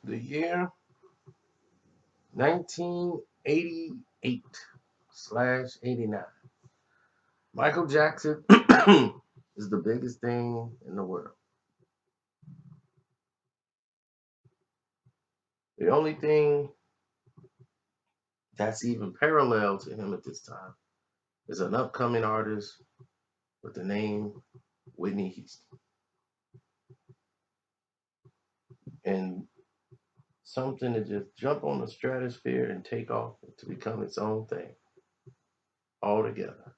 The year 1988/89. Michael Jackson is the biggest thing in the world. The only thing that's even parallel to him at this time is an upcoming artist with the name Whitney Houston. And something to just jump on the stratosphere and take off to become its own thing altogether.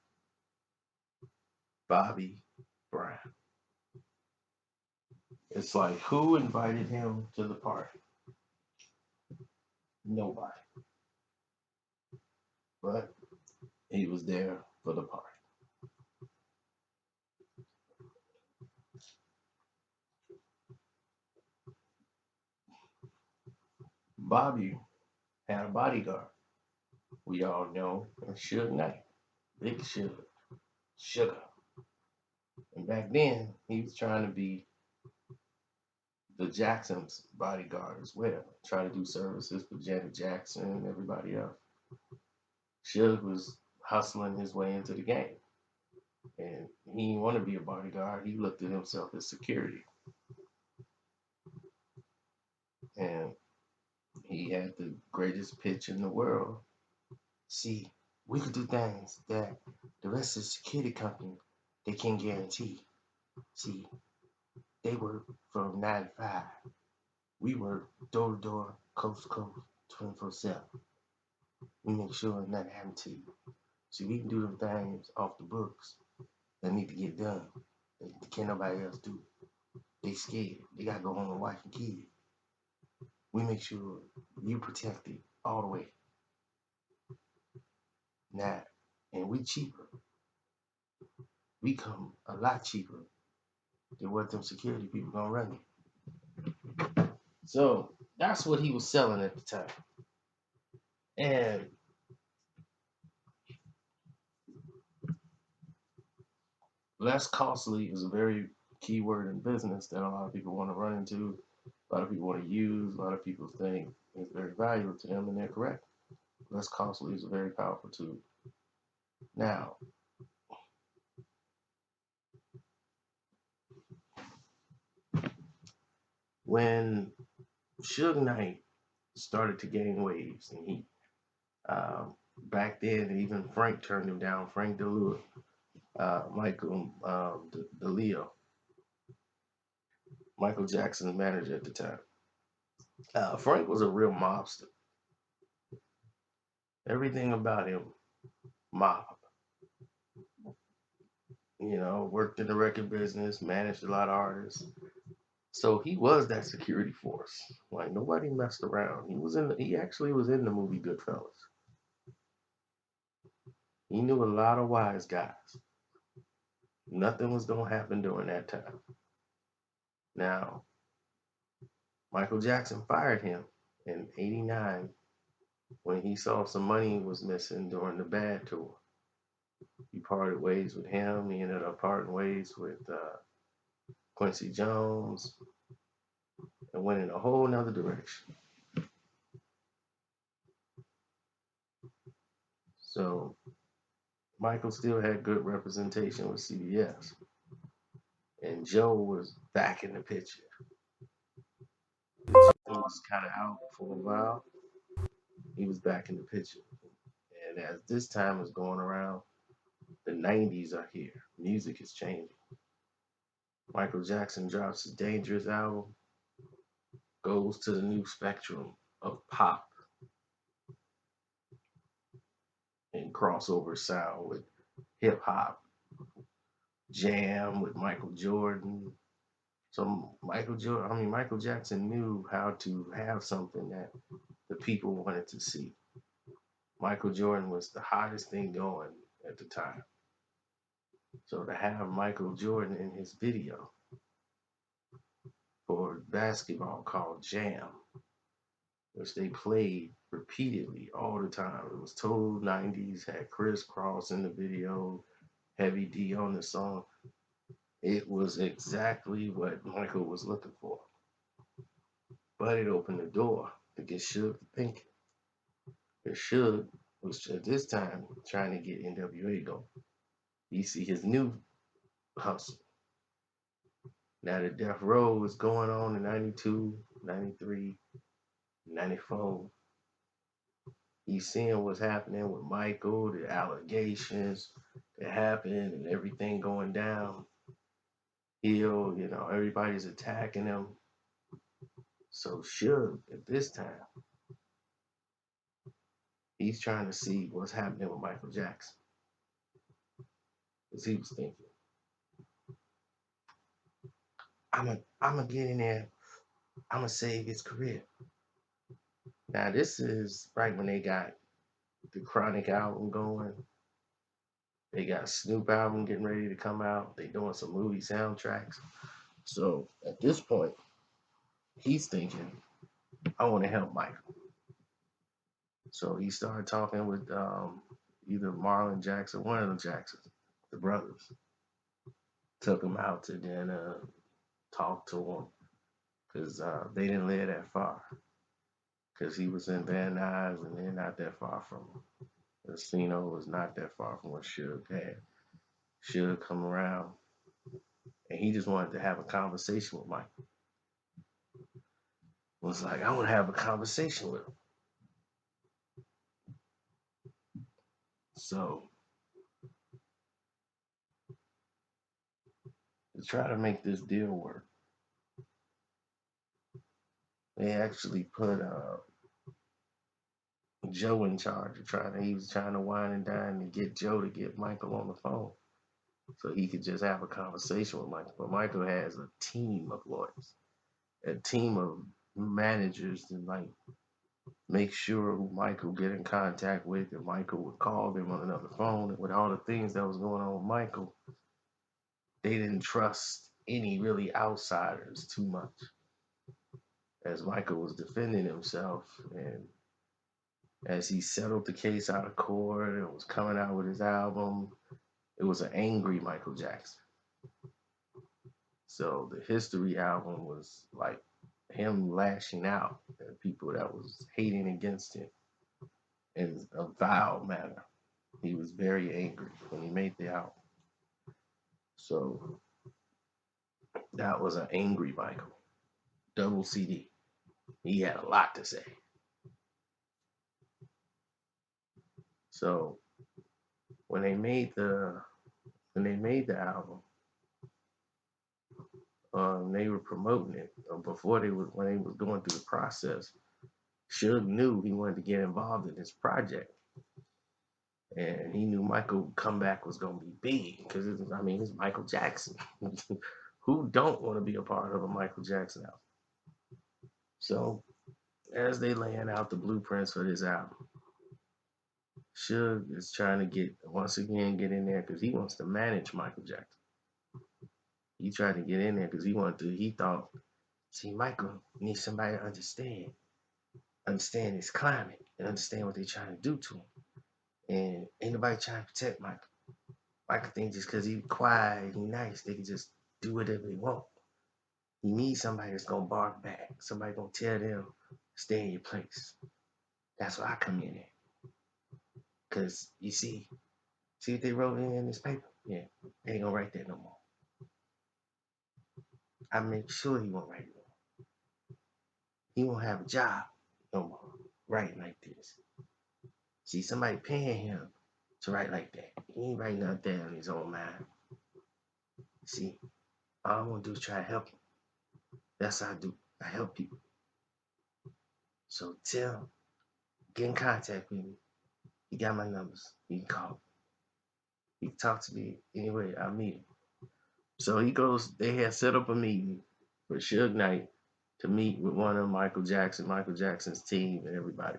Bobby Brown. It's like, who invited him to the party? Nobody. But he was there for the party. Bobby had a bodyguard. We all know as Suge Knight. Big Sugar. And back then, he was trying to be the Jackson's bodyguard as well. Try to do services for Janet Jackson and everybody else. Suge was hustling his way into the game. And he didn't want to be a bodyguard. He looked at himself as security. And he had the greatest pitch in the world. See, we could do things that the rest of the security company they can't guarantee. See, they work from 9 to 5. We work door to door, coast to coast, 24/7. We make sure nothing happens to you. See, we can do them things off the books that need to get done. That can't nobody else do. They scared. They gotta go home and wife and kids. We make sure you protected all the way. Now, and we cheaper. We come a lot cheaper than what them security people gonna run you. So that's what he was selling at the time. And less costly is a very key word in business that a lot of people want to run into, a lot of people want to use, a lot of people think is very valuable to them, and they're correct. Less costly is a very powerful tool. Now, when Suge Knight started to gain waves and heat, back then, even Frank turned him down. Frank DeLeo, Michael DeLeo, Michael Jackson's manager at the time. Frank was a real mobster. Everything about him, mob. Worked in the record business, managed a lot of artists. So he was that security force. Like nobody messed around. He actually was in the movie Goodfellas. He knew a lot of wise guys. Nothing was gonna happen during that time. Now, Michael Jackson fired him in '89 when he saw some money was missing during the Bad tour. He parted ways with him. He ended up parting ways with Quincy Jones and went in a whole nother direction. So Michael still had good representation with CBS. And Joe was back in the picture. He was kind of out for a while. He was back in the picture. And as this time is going around, the 90s are here. Music is changing. Michael Jackson drops his Dangerous album, goes to the new spectrum of pop and crossover sound with hip hop, jam with Michael Jordan. So Michael Jackson knew how to have something that the people wanted to see. Michael Jordan was the hottest thing going at the time. So to have Michael Jordan in his video for basketball called Jam, which they played repeatedly all the time. It was total 90s, had Chris Cross in the video, Heavy D on the song. It was exactly what Michael was looking for. but it opened the door to get Suge to thinking. Because Suge was at this time trying to get NWA going. You see his new hustle. Now the Death Row was going on in 92, 93, 94. He's seeing what's happening with Michael, the allegations that happened and everything going down. Everybody's attacking him. So Suge, at this time, he's trying to see what's happening with Michael Jackson. Because he was thinking, I'm gonna get in there, I'm gonna save his career. Now this is right when they got the Chronic album going. They got Snoop album getting ready to come out. They doing some movie soundtracks. So at this point, he's thinking, I want to help Michael. So he started talking with either Marlon Jackson, one of the Jacksons, the brothers. Took him out to dinner, talked to him, because they didn't live that far. Because he was in Van Nuys and they're not that far from him. The casino was not that far from what Suge had. Suge come around and he just wanted to have a conversation with Mike. Was like, I want to have a conversation with him. So to try to make this deal work, they actually put Joe in charge of he was trying to wine and dine to get Joe to get Michael on the phone so he could just have a conversation with Michael. But Michael has a team of lawyers, a team of managers to make sure who Michael get in contact with, and Michael would call them on another phone. And with all the things that was going on with Michael, they didn't trust any really outsiders too much. As Michael was defending himself and as he settled the case out of court and was coming out with his album, it was an angry Michael Jackson. So the History album was like him lashing out at people that was hating against him in a vile manner. He was very angry when he made the album. So that was an angry Michael. Double CD. He had a lot to say. So when they made the album, they were promoting it. When they was going through the process, Suge knew he wanted to get involved in this project, and he knew Michael comeback was gonna be big because it's Michael Jackson. Who don't want to be a part of a Michael Jackson album? So as they laying out the blueprints for this album, Suge is trying to get in there because he wants to manage Michael Jackson. He tried to get in there because he thought, see, Michael needs somebody to understand his climate and understand what they're trying to do to him. And ain't nobody trying to protect Michael. Michael thinks just because he's quiet, he's nice, they can just do whatever they want. He needs somebody that's gonna bark back. Somebody gonna tell them, stay in your place. That's why I come in there. Cause you see what they wrote in this paper? Yeah, they ain't gonna write that no more. I make sure he won't write it no more. He won't have a job no more writing like this. See, somebody paying him to write like that. He ain't writing out there on his own mind. See, all I want to do is try to help him. That's what I do. I help people. So tell him, get in contact with me. You got my numbers. You can call me. He can talk to me anyway. I'll meet him. So he goes, they had set up a meeting for Suge Knight to meet with one of Michael Jackson's team and everybody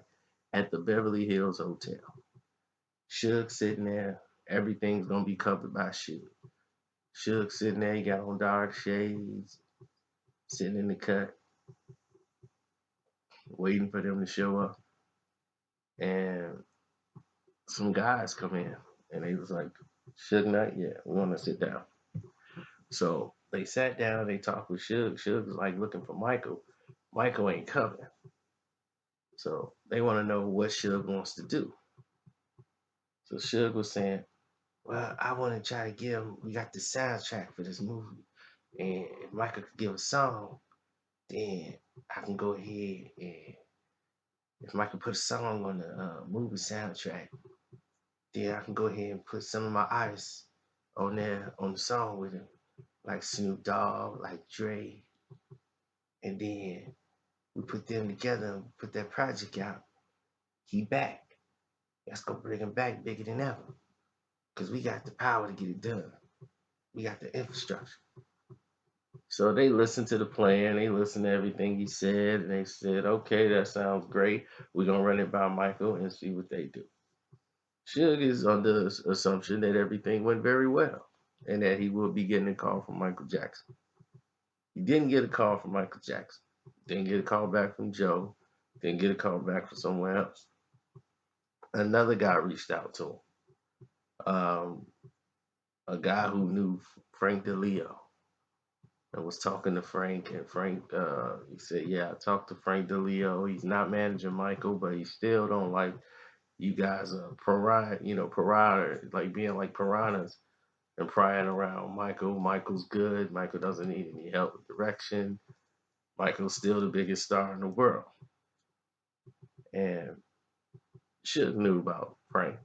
at the Beverly Hills Hotel. Suge sitting there, everything's gonna be covered by Suge. Suge sitting there, he got on dark shades, sitting in the cut, waiting for them to show up. And some guys come in and they was like, Suge Knight, yeah, we want to sit down. So they sat down, they talked with Suge. Suge was like looking for Michael. Michael ain't coming. So they want to know what Suge wants to do. So Suge was saying, well, I want to try to give him, we got the soundtrack for this movie. And if Michael could give a song, then I can go ahead and if Michael put a song on the movie soundtrack, then I can go ahead and put some of my artists on there on the song with him, like Snoop Dogg, like Dre, and then we put them together and put that project out. He back. Let's go bring him back bigger than ever. Because we got the power to get it done. We got the infrastructure. So they listened to the plan, they listened to everything he said, and they said, okay, that sounds great. We're gonna run it by Michael and see what they do. Suge is under the assumption that everything went very well and that he will be getting a call from Michael Jackson. He didn't get a call from Michael Jackson. Didn't get a call back from Joe. Didn't get a call back from somewhere else. Another guy reached out to him. A guy who knew Frank DeLeo and was talking to Frank, and Frank, he said, "Yeah, I talked to Frank DeLeo. He's not managing Michael, but he still don't like you guys piranha, like being like piranhas and prying around Michael. Michael's good. Michael doesn't need any help with direction. Michael's still the biggest star in the world." And Suge knew about Frank.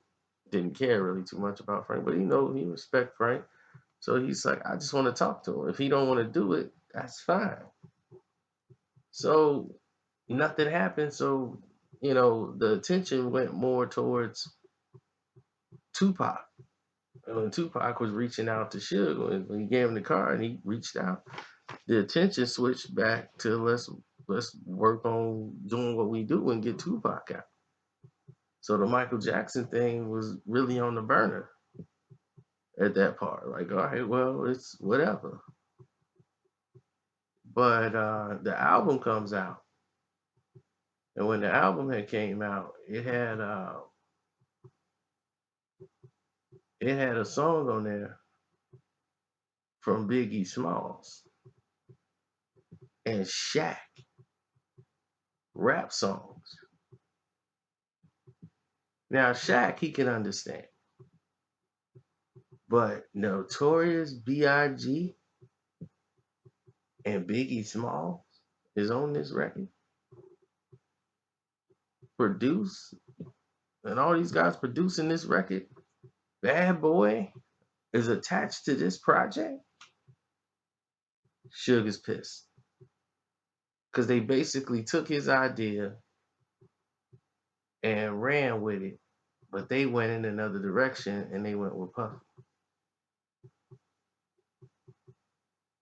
Didn't care really too much about Frank, but he respect Frank. So he's like, I just want to talk to him. If he don't want to do it, that's fine. So nothing happened. So the attention went more towards Tupac. And when Tupac was reaching out to Suge, when he gave him the card and he reached out, the attention switched back to let's work on doing what we do and get Tupac out. So the Michael Jackson thing was really on the burner at that part. Like, all right, well, it's whatever. But the album comes out, and when the album had came out, it had a song on there from Biggie Smalls and Shaq rap songs. Now Shaq he can understand, but Notorious B.I.G. and Biggie Smalls is on this record, produced, and all these guys producing this record. Bad Boy is attached to this project. Suge is pissed because they basically took his idea and ran with it, but they went in another direction and they went with Puff.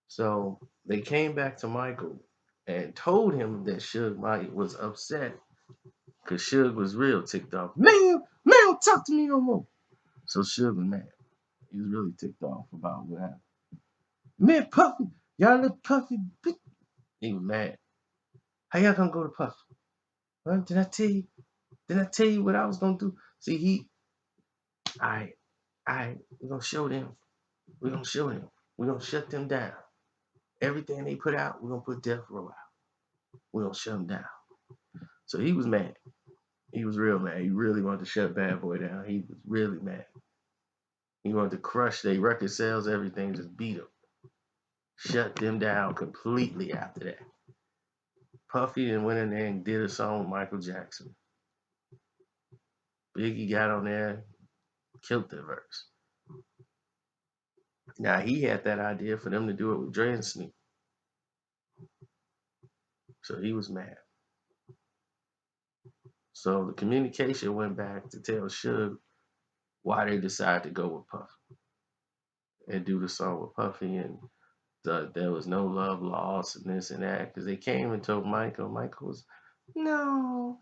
So they came back to Michael and told him that Suge Knight was upset because Suge was real ticked off. Man, don't talk to me no more. So Suge was mad. He was really ticked off about what happened. Man, Puffy, y'all let Puffy. He was mad. How y'all gonna go to Puffy? Well, did I tell you? Did I tell you what I was gonna do? See, we're gonna show them. We're gonna show them. We're gonna shut them down. Everything they put out, we're gonna put Death Row out. We're gonna shut them down. So he was mad. He was real mad. He really wanted to shut Bad Boy down. He was really mad. He wanted to crush their record sales, everything, just beat them. Shut them down completely after that. Puffy then went in there and did a song with Michael Jackson. Biggie got on there, killed the verse. Now he had that idea for them to do it with Dre and Snoop. So he was mad. So the communication went back to tell Suge why they decided to go with Puffy and do the song with Puffy, and there was no love lost and this and that, because they came and told Michael. Michael was, no,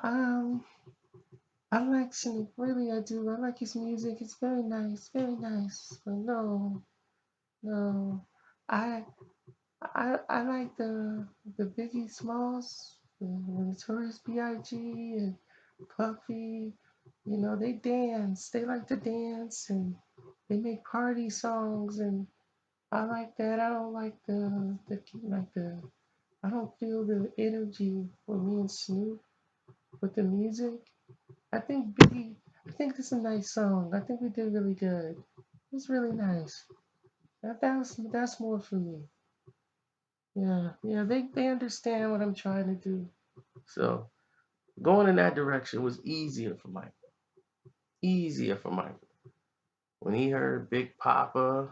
um, I like Snoop, really I do. I like his music. It's very nice, but no, I I like the Biggie Smalls, the Notorious B.I.G. and Puffy. They dance. They like to dance and they make party songs, and I like that. I don't like the like the feel the energy for me and Snoop with the music. I think Biggie, I think it's a nice song. I think we did really good. It's really nice. That's more for me. Yeah, yeah, they understand what I'm trying to do. So going in that direction was easier for Mike. Easier for Mike. When he heard Big Papa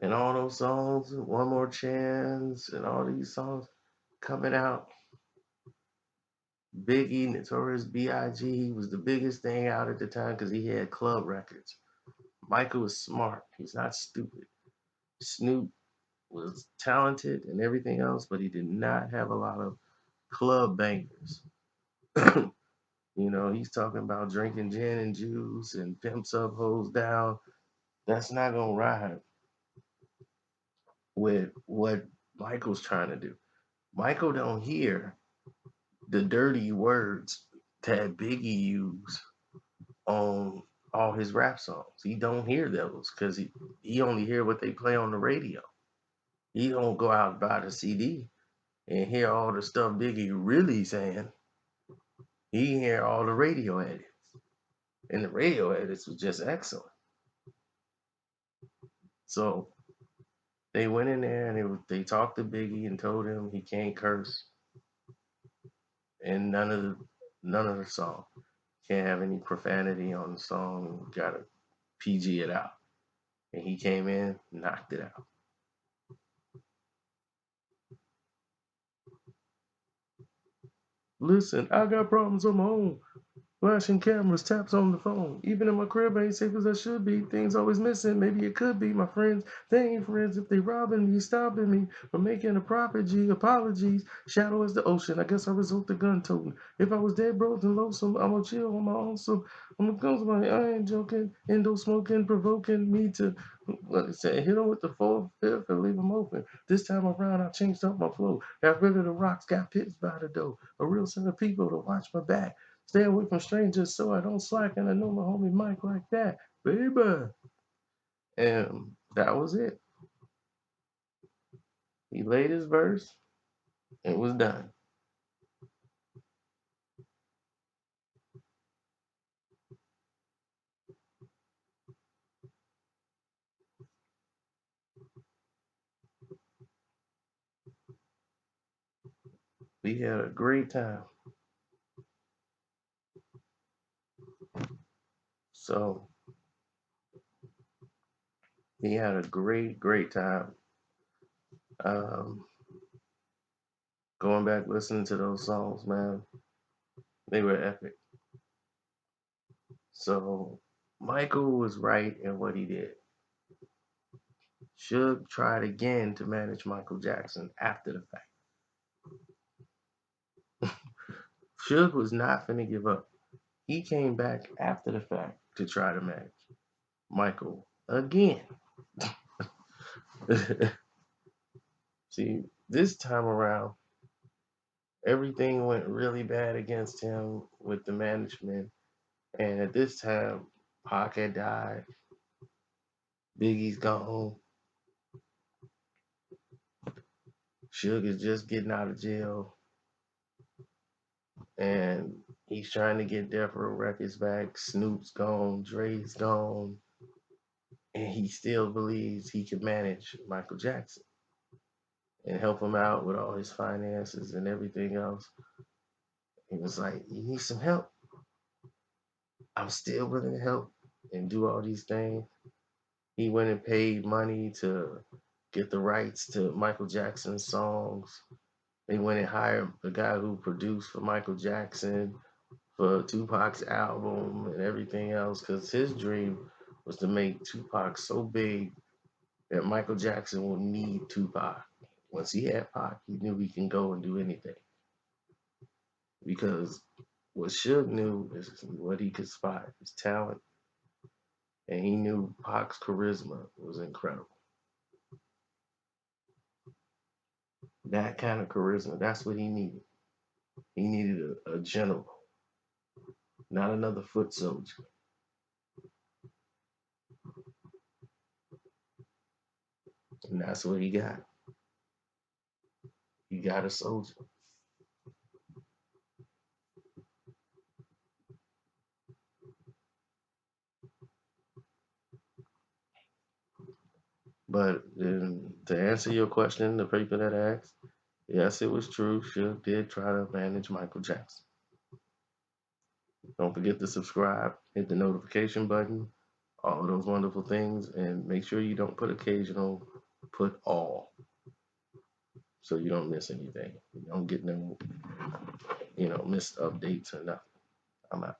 and all those songs, One More Chance, and all these songs coming out, Biggie, Notorious B.I.G. was the biggest thing out at the time because he had club records. Michael was smart. He's not stupid. Snoop was talented and everything else, but he did not have a lot of club bangers. He's talking about drinking gin and juice and pimps up, hoes down. That's not gonna ride with what Michael's trying to do. Michael don't hear the dirty words that Biggie used on all his rap songs. He don't hear those because he only hear what they play on the radio. He don't go out and buy the CD and hear all the stuff Biggie really saying. He hear all the radio edits. And the radio edits was just excellent. So they went in there and they talked to Biggie and told him he can't curse in none of the song. Can't have any profanity on the song. Gotta PG it out. And he came in, knocked it out. Listen, I got problems on my own. Flashing cameras, taps on the phone. Even in my crib, I ain't safe as I should be. Things always missing. Maybe it could be my friends. They ain't friends if they robbing me, stopping me from making a profit. G, apologies. Shadow as the ocean. I guess I resort to gun toting. If I was dead, broke and lonesome, I'm gonna chill on my own. So I'm gonna go. I ain't joking. Endo smoking, provoking me to what it said. Hit him with the fourth, fifth, and leave him open. This time around, I changed up my flow. Got rid of the rocks, got pits by the door. A real set of people to watch my back. Stay away from strangers so I don't slack, and I know my homie Mike like that, baby. And that was it. He laid his verse. It was done. We had a great time. So he had a great time. Um, Going back listening to those songs, man, they were epic. So Michael was right in what he did. Suge tried again to manage Michael Jackson after the fact. Suge was not finna give up. He came back after the fact to try to manage Michael again. See, this time around, everything went really bad against him with the management. And at this time, Pac had died, Biggie's gone, Suge is just getting out of jail, and he's trying to get Death Row Records back. Snoop's gone, Dre's gone, and he still believes he can manage Michael Jackson and help him out with all his finances and everything else. He was like, "You need some help? I'm still willing to help and do all these things." He went and paid money to get the rights to Michael Jackson's songs. They went and hired the guy who produced for Michael Jackson for Tupac's album and everything else because his dream was to make Tupac so big that Michael Jackson would need Tupac. Once he had Pac, he knew he can go and do anything because what Suge knew is what he could spot, his talent, and he knew Pac's charisma was incredible. That kind of charisma, that's what he needed. He needed a general, not another foot soldier. And that's what he got. You got a soldier. But to answer your question, the people that asked, yes, it was true. Suge did try to manage Michael Jackson. Don't forget to subscribe, hit the notification button, all of those wonderful things, and make sure you don't put occasional, put all, so you don't miss anything. You don't get no, missed updates or nothing. I'm out.